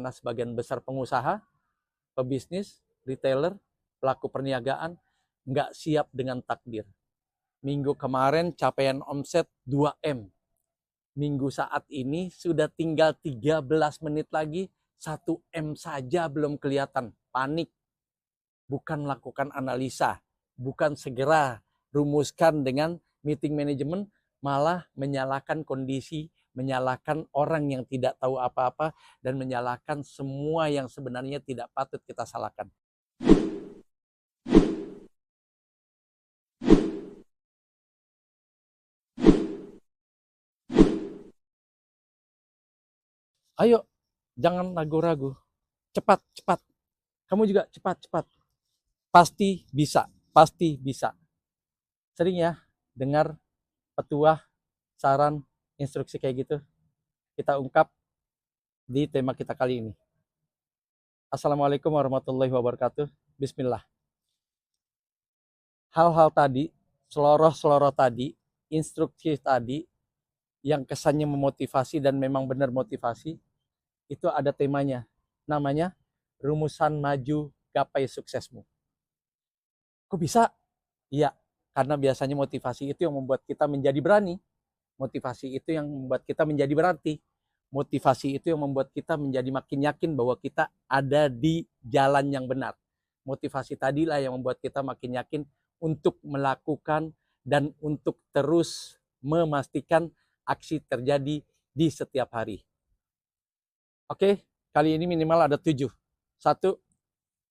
Karena sebagian besar pengusaha, pebisnis, retailer, pelaku perniagaan nggak siap dengan takdir. Minggu kemarin capaian omset 2M. Minggu saat ini sudah tinggal 13 menit lagi, 1M saja belum kelihatan. Panik. Bukan melakukan analisa, bukan segera rumuskan dengan meeting manajemen, malah menyalahkan kondisi, menyalahkan orang yang tidak tahu apa-apa, dan menyalahkan semua yang sebenarnya tidak patut kita salahkan. Ayo, jangan ragu-ragu. Cepat, cepat. Kamu juga cepat, cepat. Pasti bisa, pasti bisa. Sering ya dengar petuah, saran, instruksi kayak gitu. Kita ungkap di tema kita kali ini. Assalamualaikum warahmatullahi wabarakatuh. Bismillah. Hal-hal tadi, seloroh-seloroh tadi, instruksi tadi, yang kesannya memotivasi dan memang benar motivasi, itu ada temanya. Namanya, rumusan maju gapai suksesmu. Kok bisa? Iya, karena biasanya motivasi itu yang membuat kita menjadi berani. Motivasi itu yang membuat kita menjadi berarti. Motivasi itu yang membuat kita menjadi makin yakin bahwa kita ada di jalan yang benar. Motivasi tadilah yang membuat kita makin yakin untuk melakukan dan untuk terus memastikan aksi terjadi di setiap hari. Oke, kali ini minimal ada 7. 1,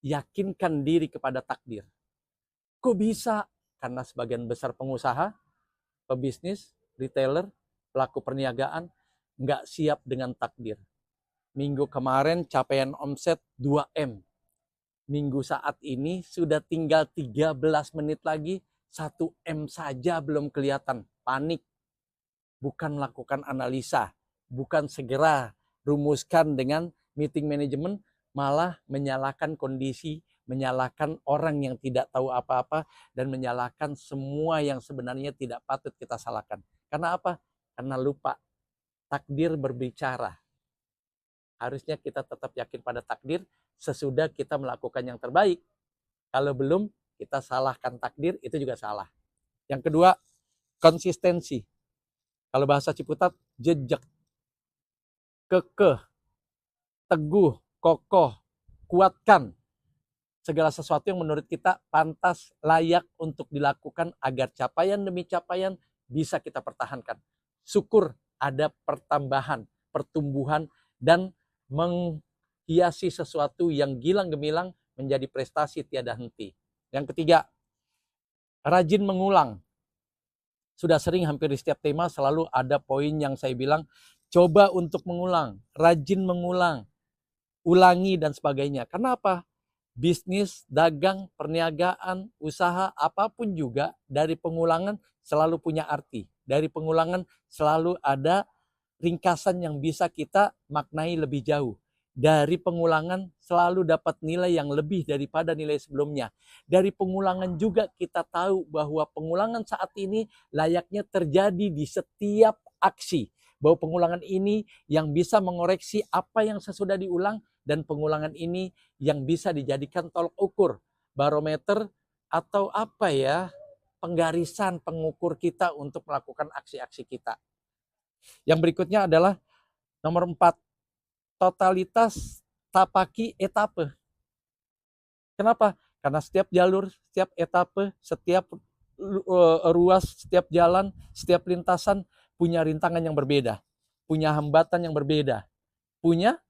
yakinkan diri kepada takdir. Kok bisa? Karena sebagian besar pengusaha, pebisnis, retailer, pelaku perniagaan nggak siap dengan takdir. Minggu kemarin capaian omset 2M. Minggu saat ini sudah tinggal 13 menit lagi, 1M saja belum kelihatan. Panik. Bukan melakukan analisa, bukan segera rumuskan dengan meeting manajemen, malah menyalahkan kondisi, menyalahkan orang yang tidak tahu apa-apa, dan menyalahkan semua yang sebenarnya tidak patut kita salahkan. Karena apa? Karena lupa. Takdir berbicara. Harusnya kita tetap yakin pada takdir sesudah kita melakukan yang terbaik. Kalau belum, kita salahkan takdir, itu juga salah. Yang kedua, konsistensi. Kalau bahasa Ciputat, jejak, kekeh, teguh, kokoh, kuatkan segala sesuatu yang menurut kita pantas, layak untuk dilakukan agar capaian demi capaian bisa kita pertahankan. Syukur ada pertambahan, pertumbuhan, dan menghiasi sesuatu yang gilang gemilang menjadi prestasi tiada henti. Yang ketiga, rajin mengulang. Sudah sering hampir di setiap tema selalu ada poin yang saya bilang, coba untuk mengulang, rajin mengulang, ulangi dan sebagainya. Kenapa? Bisnis, dagang, perniagaan, usaha, apapun juga dari pengulangan selalu punya arti. Dari pengulangan selalu ada ringkasan yang bisa kita maknai lebih jauh. Dari pengulangan selalu dapat nilai yang lebih daripada nilai sebelumnya. Dari pengulangan juga kita tahu bahwa pengulangan saat ini layaknya terjadi di setiap aksi. Bahwa pengulangan ini yang bisa mengoreksi apa yang sesudah diulang, dan pengulangan ini yang bisa dijadikan tolok ukur, barometer, atau apa ya, penggarisan pengukur kita untuk melakukan aksi-aksi kita. Yang berikutnya adalah nomor 4, totalitas tapaki etape. Kenapa? Karena setiap jalur, setiap etape, setiap ruas, setiap jalan, setiap lintasan punya rintangan yang berbeda, punya hambatan yang berbeda, punya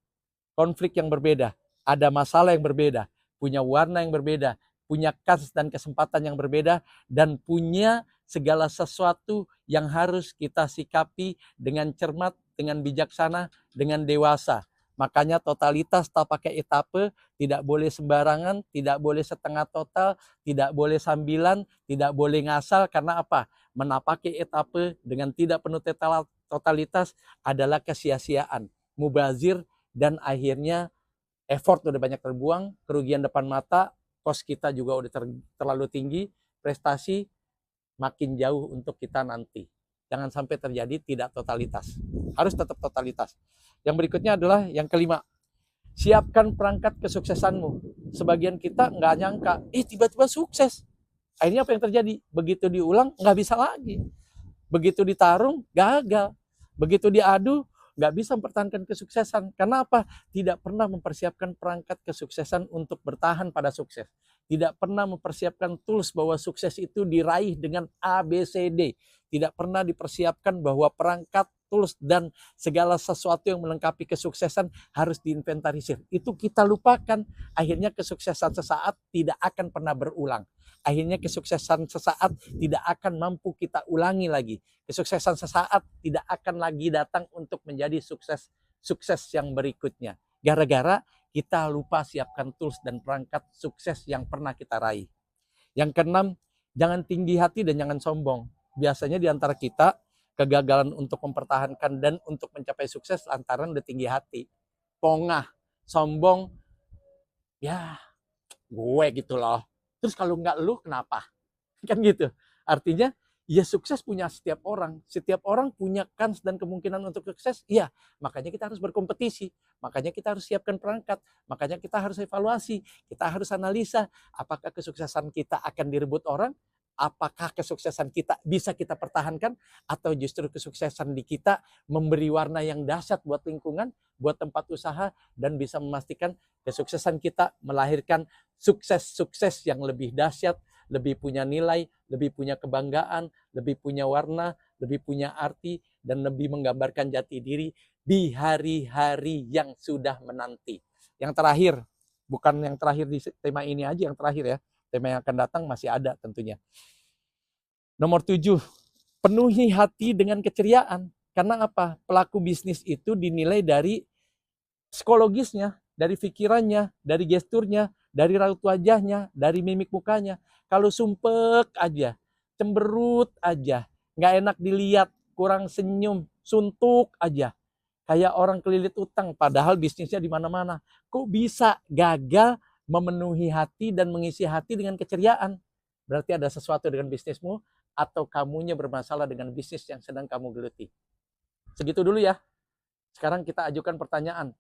konflik yang berbeda, ada masalah yang berbeda, punya warna yang berbeda, punya kans dan kesempatan yang berbeda, dan punya segala sesuatu yang harus kita sikapi dengan cermat, dengan bijaksana, dengan dewasa. Makanya totalitas tak pakai etape, tidak boleh sembarangan, tidak boleh setengah total, tidak boleh sambilan, tidak boleh ngasal. Karena apa? Menapaki etape dengan tidak penuh totalitas adalah kesia-siaan, mubazir, dan akhirnya effort udah banyak terbuang, kerugian depan mata, kos kita juga udah terlalu tinggi, prestasi makin jauh untuk kita nanti. Jangan sampai terjadi tidak totalitas. Harus tetap totalitas. Yang berikutnya adalah yang kelima. Siapkan perangkat kesuksesanmu. Sebagian kita nggak nyangka, tiba-tiba sukses. Akhirnya apa yang terjadi? Begitu diulang, nggak bisa lagi. Begitu ditarung, gagal. Begitu diadu, nggak bisa mempertahankan kesuksesan. Karena apa? Tidak pernah mempersiapkan perangkat kesuksesan untuk bertahan pada sukses. Tidak pernah mempersiapkan tools bahwa sukses itu diraih dengan A, B, C, D. Tidak pernah dipersiapkan bahwa perangkat, tools, dan segala sesuatu yang melengkapi kesuksesan harus diinventarisir. Itu kita lupakan. Akhirnya kesuksesan sesaat tidak akan pernah berulang. Akhirnya kesuksesan sesaat tidak akan mampu kita ulangi lagi. Kesuksesan sesaat tidak akan lagi datang untuk menjadi sukses yang berikutnya. Gara-gara kita lupa siapkan tools dan perangkat sukses yang pernah kita raih. Yang keenam, jangan tinggi hati dan jangan sombong. Biasanya di antara kita, kegagalan untuk mempertahankan dan untuk mencapai sukses lantaran udah tinggi hati. Pongah, sombong, ya gue gitu loh. Terus kalau nggak lu kenapa? Kan gitu. Artinya ya sukses punya setiap orang. Setiap orang punya kans dan kemungkinan untuk sukses. Iya, makanya kita harus berkompetisi. Makanya kita harus siapkan perangkat. Makanya kita harus evaluasi. Kita harus analisa apakah kesuksesan kita akan direbut orang, apakah kesuksesan kita bisa kita pertahankan, atau justru kesuksesan di kita memberi warna yang dahsyat buat lingkungan, buat tempat usaha, dan bisa memastikan kesuksesan kita melahirkan sukses-sukses yang lebih dahsyat, lebih punya nilai, lebih punya kebanggaan, lebih punya warna, lebih punya arti, dan lebih menggambarkan jati diri di hari-hari yang sudah menanti. Yang terakhir, bukan yang terakhir di tema ini aja, yang terakhir ya. Tema yang akan datang masih ada tentunya. Nomor 7, penuhi hati dengan keceriaan. Karena apa? Pelaku bisnis itu dinilai dari psikologisnya, dari pikirannya, dari gesturnya, dari raut wajahnya, dari mimik mukanya. Kalau sumpek aja, cemberut aja, nggak enak dilihat, kurang senyum, suntuk aja, kayak orang kelilit utang, padahal bisnisnya di mana-mana. Kok bisa gagal memenuhi hati dan mengisi hati dengan keceriaan? Berarti ada sesuatu dengan bisnismu, atau kamunya bermasalah dengan bisnis yang sedang kamu geluti. Segitu dulu ya. Sekarang kita ajukan pertanyaan.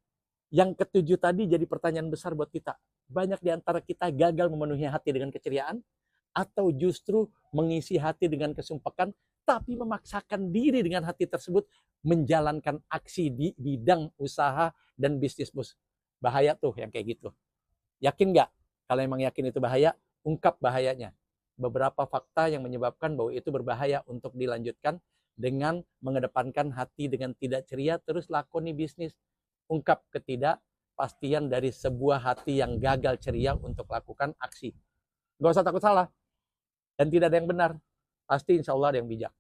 Yang ketujuh tadi jadi pertanyaan besar buat kita. Banyak di antara kita gagal memenuhi hati dengan keceriaan, atau justru mengisi hati dengan kesumpekan, tapi memaksakan diri dengan hati tersebut menjalankan aksi di bidang usaha dan bisnismu. Bahaya tuh yang kayak gitu. Yakin nggak? Kalau emang yakin itu bahaya, ungkap bahayanya. Beberapa fakta yang menyebabkan bahwa itu berbahaya untuk dilanjutkan dengan mengedepankan hati dengan tidak ceria, terus lakoni bisnis. Ungkap ketidakpastian dari sebuah hati yang gagal ceria untuk lakukan aksi. Gak usah takut salah. Dan tidak ada yang benar. Pasti insya Allah ada yang bijak.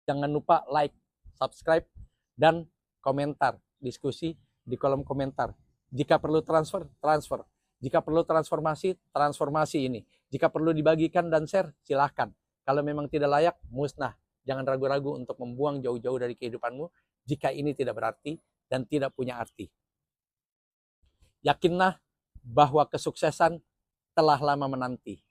Jangan lupa like, subscribe, dan komentar. Diskusi di kolom komentar. Jika perlu transfer, transfer. Jika perlu transformasi, transformasi ini. Jika perlu dibagikan dan share, silahkan. Kalau memang tidak layak, musnah. Jangan ragu-ragu untuk membuang jauh-jauh dari kehidupanmu jika ini tidak berarti dan tidak punya arti. Yakinlah bahwa kesuksesan telah lama menanti.